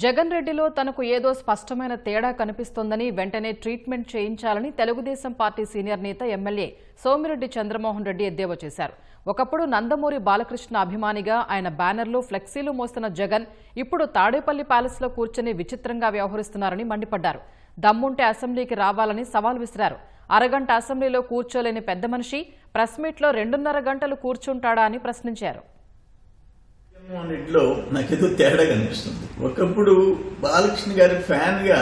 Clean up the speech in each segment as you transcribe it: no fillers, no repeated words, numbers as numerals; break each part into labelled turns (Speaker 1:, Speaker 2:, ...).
Speaker 1: జగన్ రెడ్డిలో తనకు ఏదో స్పష్టమైన తేడా కనిపిస్తోందని వెంటనే ట్రీట్మెంట్ చేయించాలని తెలుగుదేశం పార్టీ సీనియర్ నేత ఎమ్మెల్యే సోమిరెడ్డి చంద్రమోహన్ రెడ్డి ఎద్దేవా చేశారు. ఒకప్పుడు నందమూరి బాలకృష్ణ అభిమానిగా ఆయన బ్యానర్లు ఫ్లెక్సీలు మోస్తున్న జగన్ ఇప్పుడు తాడేపల్లి ప్యాలెస్లో కూర్చుని విచిత్రంగా వ్యవహరిస్తున్నారని మండిపడ్డారు. దమ్ముంటే అసెంబ్లీకి రావాలని సవాల్ విసిరారు. అరగంట అసెంబ్లీలో కూర్చోలేని పెద్ద మనిషి ప్రెస్ మీట్లో 2.5 గంటలు కూర్చుంటాడా అని ప్రశ్నించారు.
Speaker 2: జగన్మోహన్ రెడ్డిలో నాకేదో తేడా కనిపిస్తుంది. ఒకప్పుడు బాలకృష్ణ గారి ఫ్యాన్ గా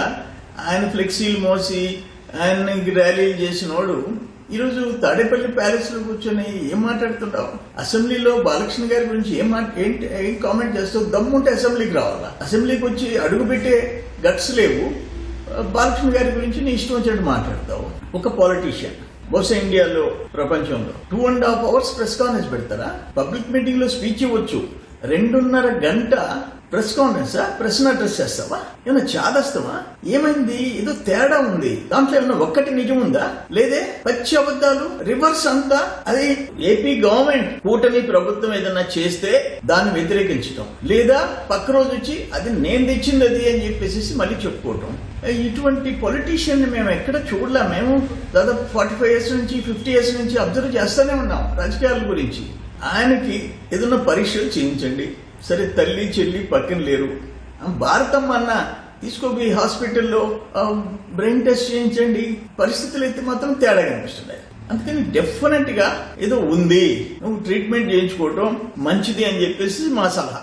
Speaker 2: ఆయన ఫ్లెక్సీలు మోసి ఆయన ర్యాలీలు చేసినోడు ఈరోజు తాడేపల్లి ప్యాలెస్ లో కూర్చొని ఏం మాట్లాడుతుంటావు? అసెంబ్లీలో బాలకృష్ణ గారి గురించి ఏం కామెంట్ చేస్తావు? దమ్ముంటే అసెంబ్లీకి రావాలా? అసెంబ్లీకి వచ్చి అడుగు పెట్టే గట్స్ లేవు. బాలకృష్ణ గారి గురించి నీ ఇష్టం వచ్చినట్టు మాట్లాడతావు. ఒక పాలిటీషియన్ బహుశా ఇండియాలో ప్రపంచంలో 2.5 hours ప్రెస్ కాన్ఫరెన్స్ పెడతారా? పబ్లిక్ మీటింగ్ లో స్పీచ్ ఇవ్వచ్చు. 2.5 గంట ప్రెస్ కాన్ఫరెన్స్ ప్రశ్న అడ్రస్ చేస్తావా? ఏమన్నా చాదస్తావా? ఏమైంది? ఏదో తేడా ఉంది. దాంట్లో ఏమన్నా ఒక్కటి నిజం ఉందా? లేదే పచ్చి అబద్దాలు రివర్స్ అంతా. అది ఏపీ గవర్నమెంట్ కూటమి ప్రభుత్వం ఏదన్నా చేస్తే దాన్ని వ్యతిరేకించడం, లేదా పక్క రోజు వచ్చి అది నేను తెచ్చింది అది అని చెప్పేసి మళ్ళీ చెప్పుకోవటం. ఇటువంటి పొలిటీషియన్ మేము ఎక్కడ చూడలే. మేము దాదాపు 45 years నుంచి 50 years నుంచి అబ్జర్వ్ చేస్తూనే ఉన్నాం రాజకీయాల గురించి. ఆయనకి ఏదన్నా పరీక్షలు చేయించండి. సరే, తల్లి చెల్లి పక్కన లేరు. భారతమ్మ అన్న తీసుకోపోయి హాస్పిటల్లో బ్రెయిన్ టెస్ట్ చేయించండి. పరిస్థితులు అయితే మాత్రం తేడా కనిపిస్తున్నాయి. అందుకని డెఫినెట్ గా ఏదో ఉంది, నువ్వు ట్రీట్మెంట్ చేయించుకోవటం మంచిది అని చెప్పేసి మా సలహా.